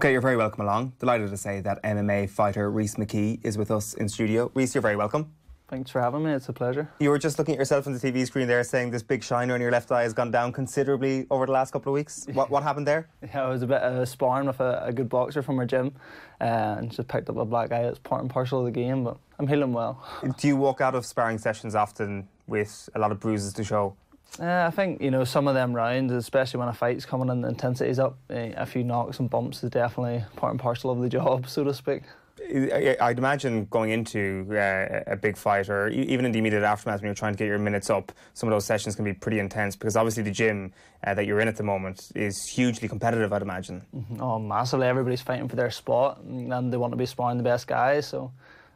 Okay, you're very welcome along. Delighted to say that MMA fighter Rhys McKee is with us in studio. Rhys, you're very welcome. Thanks for having me, it's a pleasure. You were just looking at yourself on the TV screen there saying this big shiner in your left eye has gone down considerably over the last couple of weeks. What happened there? Yeah, I was a bit sparring with a good boxer from our gym and just picked up a black eye. It's part and parcel of the game, but I'm healing well. Do you walk out of sparring sessions often with a lot of bruises to show? I think, some of them rounds, especially when a fight's coming and the intensity's up, a few knocks and bumps is definitely part and parcel of the job, so to speak. I'd imagine going into a big fight, or even in the immediate aftermath when you're trying to get your minutes up, some of those sessions can be pretty intense, because obviously the gym that you're in at the moment is hugely competitive, I'd imagine. Oh, massively. Everybody's fighting for their spot and they want to be sparring the best guys, so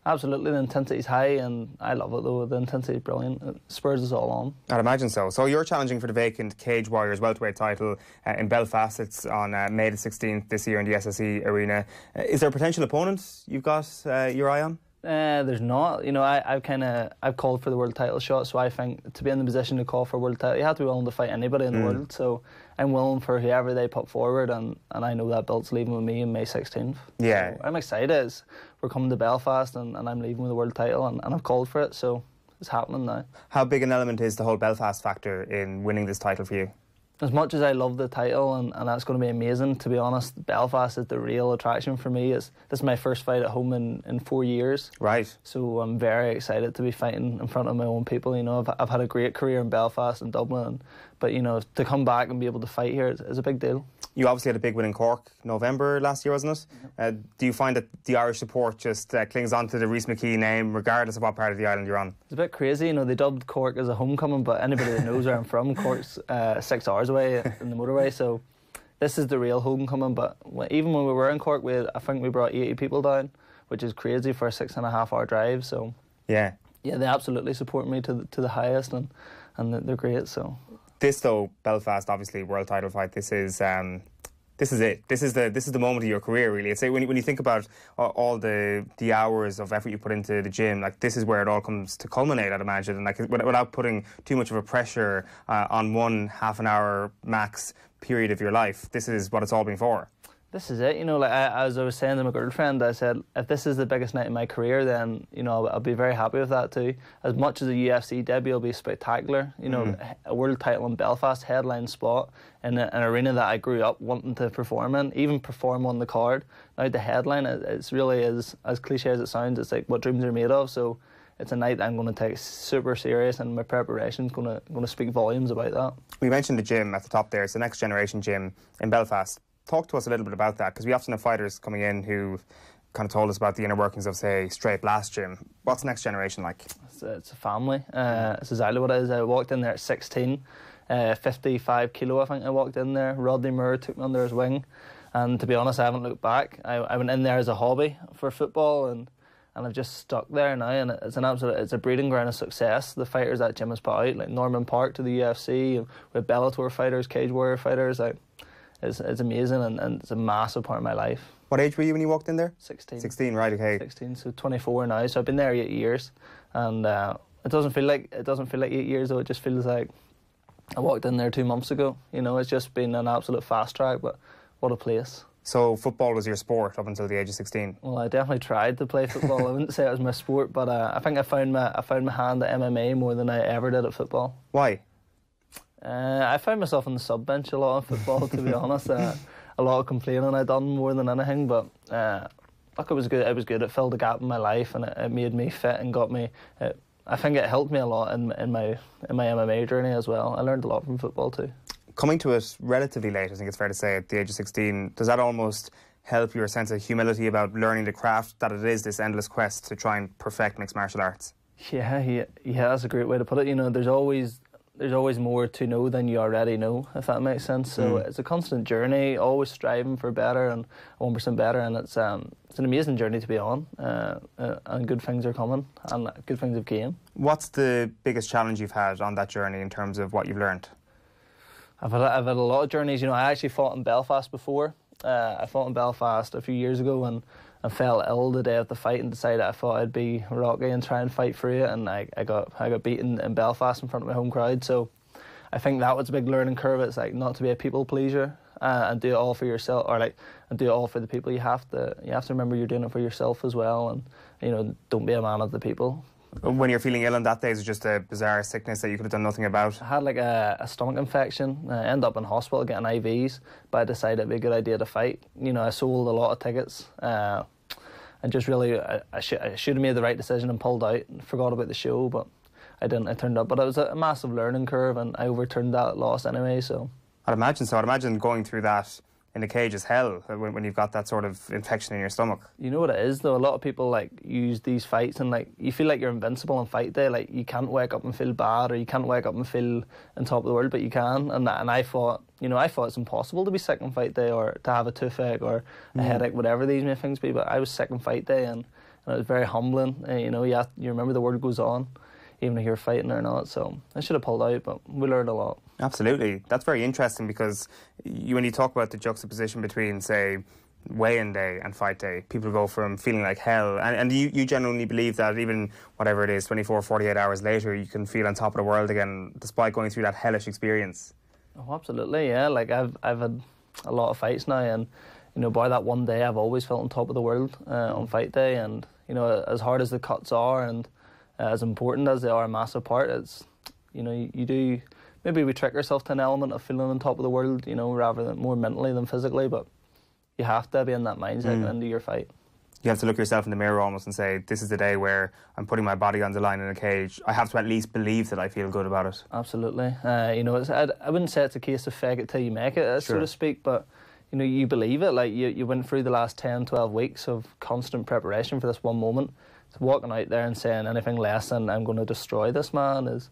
absolutely the intensity's high, and I love it though. The intensity's brilliant. It spurs us all on. I'd imagine so. So you're challenging for the vacant Cage Warriors welterweight title in Belfast. It's on May the 16th this year in the SSE Arena. Is there a potential opponent you've got your eye on? There's not. I've called for the world title shot, so I think to be in the position to call for a world title, you have to be willing to fight anybody in the world. So I'm willing for whoever they put forward, and I know that belt's leaving with me on May 16th. Yeah. So I'm excited. We're coming to Belfast, and I'm leaving with the world title, and I've called for it, so it's happening now. How big an element is the whole Belfast factor in winning this title for you? As much as I love the title, and that's going to be amazing, to be honest, Belfast is the real attraction for me. This is my first fight at home in 4 years. Right. So I'm very excited to be fighting in front of my own people. I've had a great career in Belfast and Dublin, but to come back and be able to fight here is a big deal. You obviously had a big win in Cork, November last year, wasn't it? Do you find that the Irish support just clings on to the Rhys McKee name, regardless of what part of the island you're on? It's a bit crazy, they dubbed Cork as a homecoming, but anybody that knows where I'm from, Cork's 6 hours away in the motorway, so this is the real homecoming. But even when we were in Cork, I think we brought 80 people down, which is crazy for a 6.5 hour drive. So yeah, they absolutely support me to the highest, and they're great. So. This though, Belfast, obviously world title fight. This is it. This is the moment of your career, really. It's when you think about all the hours of effort you put into the gym, like this is where it all comes to culminate, I'd imagine. And like without putting too much of a pressure on one half an hour max period of your life, this is what it's all been for. This is it, as I was saying to my girlfriend, I said, if this is the biggest night of my career, then, I'll be very happy with that too. As much as a UFC debut will be spectacular, a world title in Belfast, headline spot, in an arena that I grew up wanting to perform in, even perform on the card. Now the headline, it's really, as cliche as it sounds, it's like what dreams are made of, so it's a night I'm going to take super serious, and my preparation's going to speak volumes about that. We mentioned the gym at the top there. It's the Next Generation gym in Belfast. Talk to us a little bit about that, because we often have fighters coming in who kind of told us about the inner workings of, say, Straight Blast Gym. What's Next Generation like? It's a family. It's exactly what it is. I walked in there at 16, 55 kilo I think I walked in there. Rodney Moore took me under his wing, and to be honest, I haven't looked back. I went in there as a hobby for football, and I've just stuck there now, and it's a breeding ground of success. The fighters that gym has put out, like Norman Park to the UFC, with Bellator fighters, Cage Warrior fighters, it's amazing, and it's a massive part of my life. What age were you when you walked in there? 16. 16, right, okay. 16, so 24 now. So I've been there 8 years, and it doesn't feel like 8 years though. It just feels like I walked in there 2 months ago. It's just been an absolute fast track, but what a place. So football was your sport up until the age of 16? Well, I definitely tried to play football. I wouldn't say it was my sport, but I think I found my hand at MMA more than I ever did at football. Why? I found myself on the sub bench a lot in football, to be honest. A lot of complaining I'd done more than anything, but look, it was good. It was good. It filled a gap in my life, and it made me fit and got me. I think it helped me a lot in my MMA journey as well. I learned a lot from football too. Coming to it relatively late, I think it's fair to say, at the age of 16, does that almost help your sense of humility about learning the craft that it is, this endless quest to try and perfect mixed martial arts? Yeah, that's a great way to put it. There's always more to know than you already know, if that makes sense. So it's a constant journey, always striving for better and 1% better, and it's an amazing journey to be on, and good things are coming, and good things have came. What's the biggest challenge you've had on that journey in terms of what you've learned? I've had a lot of journeys. I actually fought in Belfast before. I fought in Belfast a few years ago, and I fell ill the day of the fight and decided I thought I'd be Rocky and try and fight through it, and I got beaten in Belfast in front of my home crowd. So I think that was a big learning curve. It's like not to be a people pleaser, and do it all for yourself, or like, and do it all for the people. You have to remember you're doing it for yourself as well, and don't be a man of the people. When you're feeling ill on that day, is it just a bizarre sickness that you could have done nothing about? I had like a stomach infection. I ended up in hospital getting IVs, but I decided it'd be a good idea to fight. I sold a lot of tickets, and just really, I should have made the right decision and pulled out and forgot about the show, but I didn't. I turned up, but it was a massive learning curve, and I overturned that loss anyway. So I'd imagine so. I'd imagine going through that in a cage is hell when you've got that sort of infection in your stomach. You know what it is though? A lot of people like use these fights and like you feel like you're invincible on fight day. Like you can't wake up and feel bad, or you can't wake up and feel on top of the world, but you can. And I thought it's impossible to be sick on fight day, or to have a toothache or a headache, whatever these may things be. But I was sick on fight day, and it was very humbling. You remember the word goes on, even if you're fighting or not. So I should have pulled out, but we learned a lot. Absolutely. That's very interesting, because when you talk about the juxtaposition between, say, weigh-in day and fight day, people go from feeling like hell, and you genuinely believe that even whatever it is, 24, 48 hours later, you can feel on top of the world again, despite going through that hellish experience. Oh, absolutely, yeah. Like I've had a lot of fights now, and by that one day, I've always felt on top of the world on fight day, and as hard as the cuts are, and as important as they are, a massive part, it's you do. Maybe we trick ourselves to an element of feeling on top of the world, rather than more mentally than physically, but you have to be in that mindset into your fight. You have to look yourself in the mirror almost and say, this is the day where I'm putting my body on the line in a cage. I have to at least believe that I feel good about it. Absolutely. I wouldn't say it's a case of fake it till you make it, so to speak, but you believe it. Like you went through the last 10, 12 weeks of constant preparation for this one moment. So walking out there and saying anything less than I'm going to destroy this man is...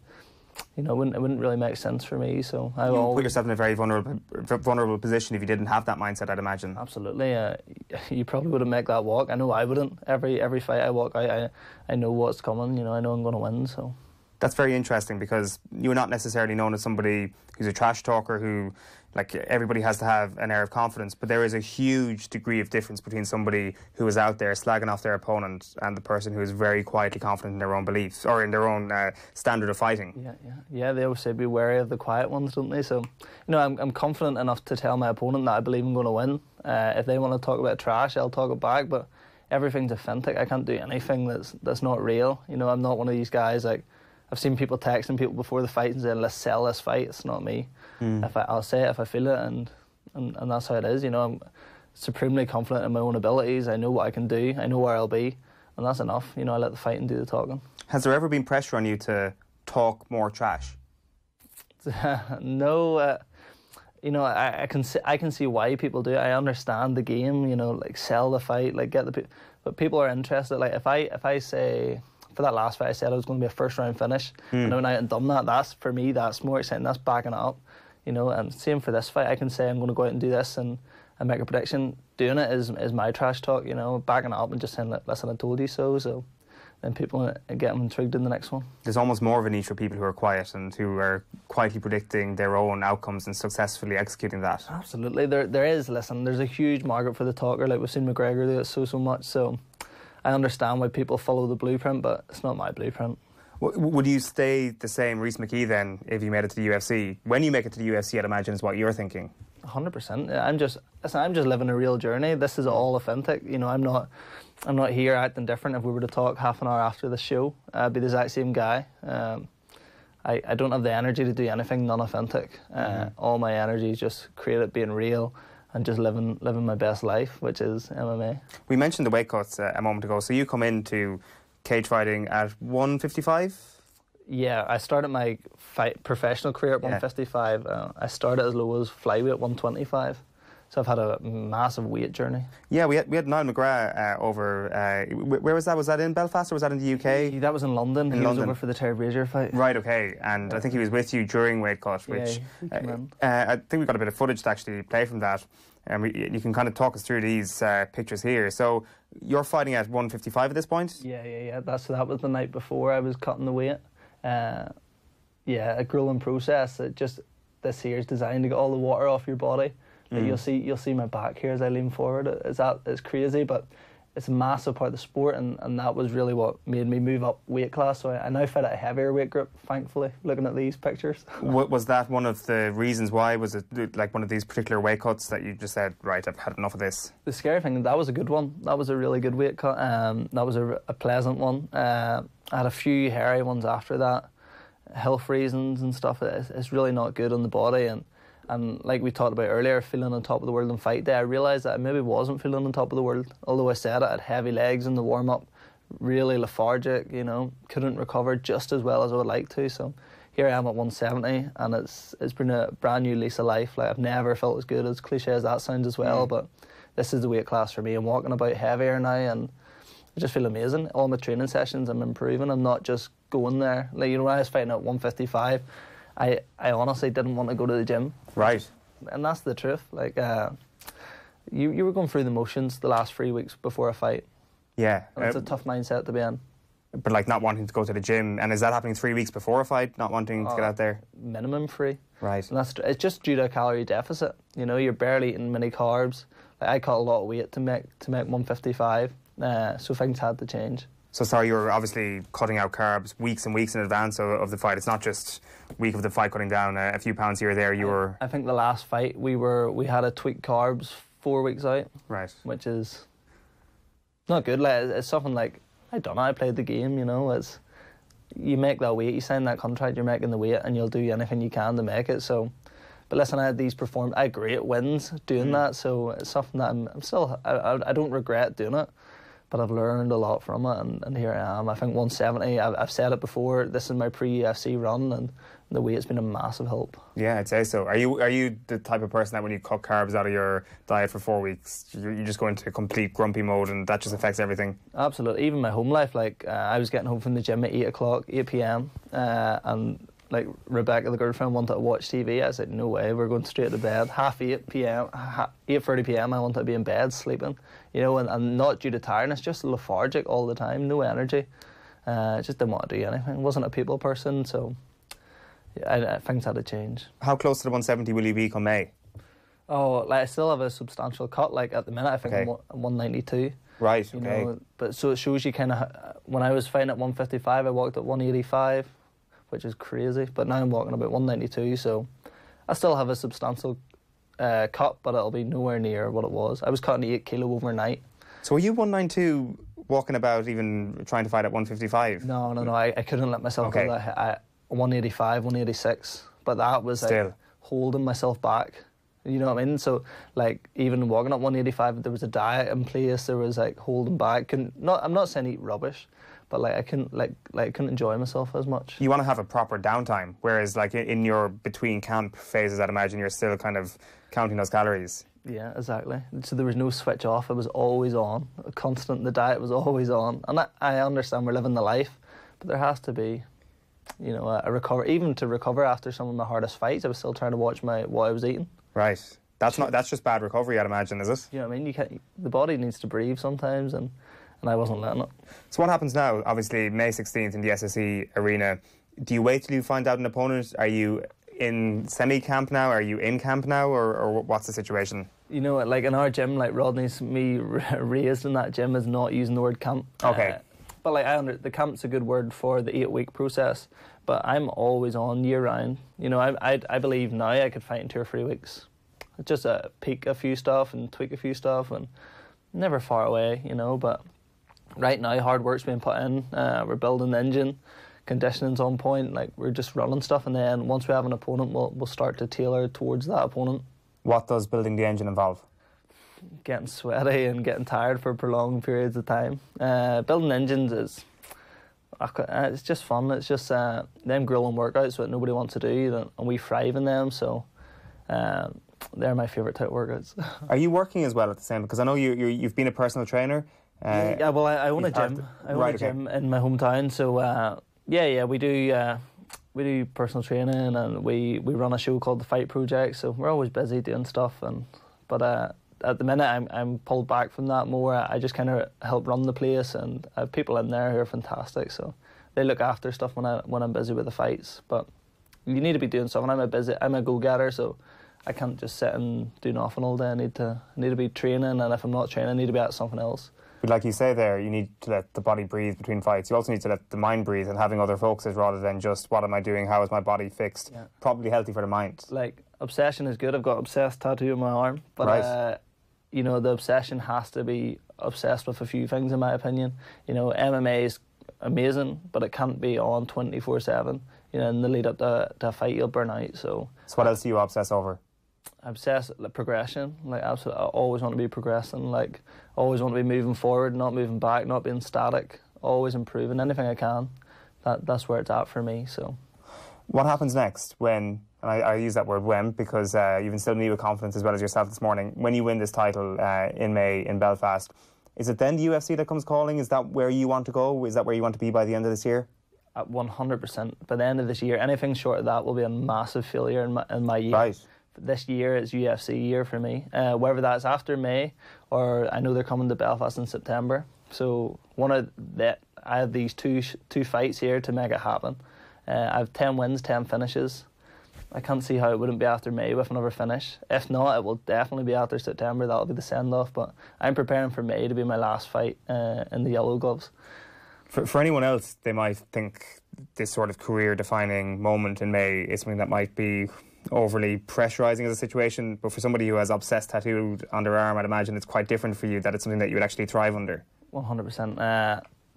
it wouldn't really make sense for me. So I will put yourself in a very vulnerable position if you didn't have that mindset, I'd imagine. Absolutely. You probably wouldn't make that walk. I know I wouldn't. Every fight I walk out, I know what's coming. I know I'm going to win. So that's very interesting, because you're not necessarily known as somebody who's a trash talker who, like, everybody has to have an air of confidence, but there is a huge degree of difference between somebody who is out there slagging off their opponent and the person who is very quietly confident in their own beliefs or in their own standard of fighting. Yeah. They always say be wary of the quiet ones, don't they? So, I'm confident enough to tell my opponent that I believe I'm going to win. If they want to talk about trash, I'll talk it back, but everything's authentic. I can't do anything that's not real. I'm not one of these guys like... I've seen people texting people before the fight and saying, let's sell this fight. It's not me. I'll say it if I feel it, and that's how it is. I'm supremely confident in my own abilities. I know what I can do. I know where I'll be, and that's enough. I let the fighting do the talking. Has there ever been pressure on you to talk more trash? No. I can see why people do it. I understand the game. Like sell the fight, like get the people. But people are interested. Like if I say... For that last fight, I said it was going to be a first-round finish, and I went out and done that. That's, for me, that's more exciting. That's backing it up, And same for this fight. I can say I'm going to go out and do this and make a prediction. Doing it is my trash talk, Backing it up and just saying, listen, I told you so. So then people get them intrigued in the next one. There's almost more of a niche for people who are quiet and who are quietly predicting their own outcomes and successfully executing that. Absolutely. There is. Listen, there's a huge market for the talker. Like we've seen McGregor do it so much. So... I understand why people follow the blueprint, but it's not my blueprint. Would you stay the same Rhys McKee then if you made it to the UFC? When you make it to the UFC, I'd imagine is what you're thinking. 100%. I'm just living a real journey. This is all authentic. I'm not here acting different. If we were to talk half an hour after the show, I'd be the exact same guy. I don't have the energy to do anything non-authentic. All my energy is just created being real and just living my best life, which is MMA. We mentioned the weight cuts a moment ago. So you come into cage fighting at 155? Yeah, I started my professional career at 155. I started as low as flyweight 125. So I've had a massive weight journey. Yeah, we had Niall McGrath over. Where was that? Was that in Belfast or was that in the UK? That was in London. He was over for the Terry Brazier fight. Right, okay. And I think he was with you during weight cut, which I think we've got a bit of footage to actually play from that. And you can kind of talk us through these pictures here. So you're fighting at 155 at this point? Yeah. That was the night before I was cutting the weight. A grueling process. This here is designed to get all the water off your body. You'll see my back here as I lean forward. It's crazy, but it's a massive part of the sport, and that was really what made me move up weight class. So I now fight at a heavier weight group, thankfully, looking at these pictures. Was that one of the reasons why? Was it like one of these particular weight cuts that you just said, right, I've had enough of this? The scary thing, that was a good one. That was a really good weight cut. That was a pleasant one. I had a few hairy ones after that. Health reasons and stuff. It's really not good on the body, and like we talked about earlier, feeling on top of the world on fight day, I realised that I maybe wasn't feeling on top of the world. Although I said it, I had heavy legs in the warm-up, really lethargic, couldn't recover just as well as I would like to. So here I am at 170, and it's been a brand new lease of life. Like, I've never felt as good, as cliche as that sounds as well, but this is the weight class for me. I'm walking about heavier now, and I just feel amazing. All my training sessions, I'm improving. I'm not just going there. Like, when I was fighting at 155, I honestly didn't want to go to the gym. Right. And that's the truth. Like, you were going through the motions the last 3 weeks before a fight. Yeah. And it's a tough mindset to be in. But like not wanting to go to the gym, and is that happening 3 weeks before a fight, not wanting to get out there? Minimum 3. Right. And it's just due to a calorie deficit. You're barely eating many carbs. Like, I cut a lot of weight to make 155, so things had to change. So sorry, you were obviously cutting out carbs weeks and weeks in advance of the fight. It's not just week of the fight cutting down a few pounds here or there. You were. I think the last fight we had to tweak carbs 4 weeks out. Right. Which is not good. Like, it's something like, I don't know, I played the game, It's, you make that weight, you sign that contract, you're making the weight, and you'll do anything you can to make it. So, but listen, I had these I had great wins doing that, so it's something that I'm still, I don't regret doing it, but I've learned a lot from it, and here I am. I think 170, I've said it before, this is my pre-UFC run, and the weight's been a massive help. Yeah, I'd say so. Are you the type of person that when you cut carbs out of your diet for 4 weeks, you just go into complete grumpy mode and that just affects everything? Absolutely. Even my home life, like, I was getting home from the gym at 8 p.m, and like Rebecca, the girlfriend, wanted to watch TV. I said, no way, we're going straight to bed. 8:30 p.m, I wanted to be in bed sleeping, and not due to tiredness, just lethargic all the time, no energy. Just didn't want to do anything. Wasn't a people person, so yeah, things had to change. How close to the 170 will you be come May? Oh, like, I still have a substantial cut. Like, at the minute, I think I'm 192. Right, okay. But so it shows you kind of, when I was fighting at 155, I walked at 185, which is crazy. But now I'm walking about 192, so I still have a substantial cut, but it'll be nowhere near what it was. I was cutting 8 kilo overnight. So were you 192 walking about, even trying to fight at 155? No. I couldn't let myself go that. 185, 186, but that was like holding myself back. You know what I mean? So, like, even walking up 185, there was a diet in place. There was like holding back. I'm not saying eat rubbish, but like I couldn't enjoy myself as much. You want to have a proper downtime, whereas like in your between camp phases, I'd imagine you're still kind of counting those calories. Yeah, exactly. So there was no switch off. It was always on, constant. The diet was always on, and I understand we're living the life, but there has to be, a recover. Even to recover after some of my hardest fights, I was still trying to watch what I was eating. Right. That's just bad recovery, I'd imagine, is it? You know what I mean? The body needs to breathe sometimes, and I wasn't letting it. So what happens now? Obviously, May 16th in the SSE Arena. Do you wait till you find out an opponent? Are you in semi-camp now? Are you in camp now? Or what's the situation? Like in our gym, like Rodney's me raised in that gym is not using the word camp. Okay. But like the camp's a good word for the 8-week process. But I'm always on year round. I believe now I could fight in 2 or 3 weeks. Just peak a few stuff and tweak a few stuff, and never far away. But right now, hard work's being put in. We're building the engine, conditioning's on point. Like, we're just running stuff, and then once we have an opponent, we'll start to tailor towards that opponent. What does building the engine involve? Getting sweaty and getting tired for prolonged periods of time. Building engines is, it's just fun. It's just them grueling workouts that nobody wants to do, and we thrive in them. So they're my favourite type workouts. Are you working as well at the same? Because I know you've been a personal trainer. Yeah, well, I own a gym. I own a gym in my hometown. So we do personal training, and we run a show called The Fight Project. So we're always busy doing stuff, but at the minute I'm pulled back from that more. I just kind of help run the place, and I have people in there who are fantastic. So they look after stuff when I'm busy with the fights. But you need to be doing something. I'm a go-getter, so I can't just sit and do nothing all day. I need to be training, and if I'm not training, I need to be at something else. But like you say there, you need to let the body breathe between fights. You also need to let the mind breathe and having other focuses rather than just what am I doing, how is my body fixed. Yeah. Probably healthy for the mind. Like, obsession is good. I've got obsessed tattoo on my arm. But, right. You know, the obsession has to be obsessed with a few things, in my opinion. You know, MMA is amazing, but it can't be on 24/7. You know, in the lead up to a fight, you'll burn out. So what else do you obsess over? I obsess like progression. Like, absolutely, I always want to be progressing. Like, always want to be moving forward, not moving back, not being static. Always improving anything I can. That's where it's at for me. So, what happens next when? And I use that word when because you've instilled me with confidence as well as yourself this morning. When you win this title in May in Belfast, is it then the UFC that comes calling? Is that where you want to go? Is that where you want to be by the end of this year? At 100%. By the end of this year, anything short of that will be a massive failure in my year. Right. This year is UFC year for me. Whether that's after May or I know they're coming to Belfast in September. So I have these two fights here to make it happen. I have 10 wins, 10 finishes. I can't see how it wouldn't be after May with another finish. If not, it will definitely be after September. That'll be the send-off. But I'm preparing for May to be my last fight in the yellow gloves. For anyone else, they might think this sort of career-defining moment in May is something that might be overly pressurising as a situation. But for somebody who has obsessed tattooed on their arm, I'd imagine it's quite different for you, that it's something that you would actually thrive under. 100%.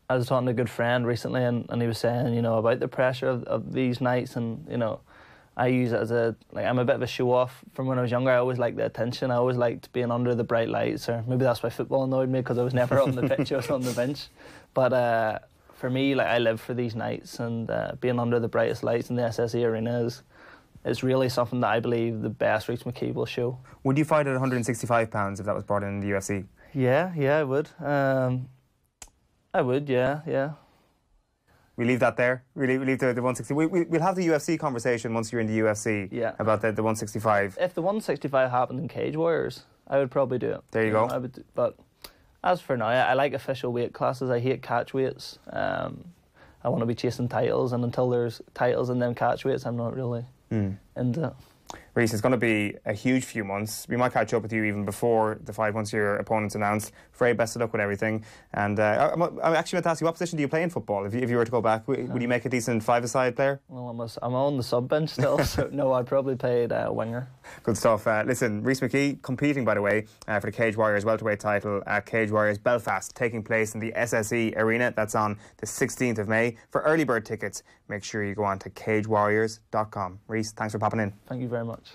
I was talking to a good friend recently, and he was saying, you know, about the pressure of these nights, and you know, I use it as I'm a bit of a show-off. From when I was younger, I always liked the attention. I always liked being under the bright lights, or maybe that's why football annoyed me, because I was never on the pitch, I was on the bench. But for me, like, I live for these nights, and being under the brightest lights in the SSE Arena is really something that I believe the best Rhys McKee will show. Would you fight at 165 pounds if that was brought in the UFC? Yeah, I would. I would, yeah. We leave that there. We leave the 160. We'll have the UFC conversation once you're in the UFC about the 165. If the 165 happened in Cage Warriors, I would probably do it. There you go. I would but as for now, I like official weight classes. I hate catch weights. I want to be chasing titles, and until there's titles in them catch weights, I'm not really into it. Rhys, it's going to be a huge few months. We might catch up with you even before the fight once your opponent's announced. Very best of luck with everything. And I'm actually going to ask you, what position do you play in football? If you were to go back, would you make a decent five-a-side player? Well, I'm on the sub-bench still, so no, I'd probably play winger. Good stuff. Listen, Rhys McKee competing, by the way, for the Cage Warriors welterweight title at Cage Warriors Belfast, taking place in the SSE Arena. That's on the 16th of May. For early bird tickets, make sure you go on to cagewarriors.com. Rhys, thanks for popping in. Thank you very much.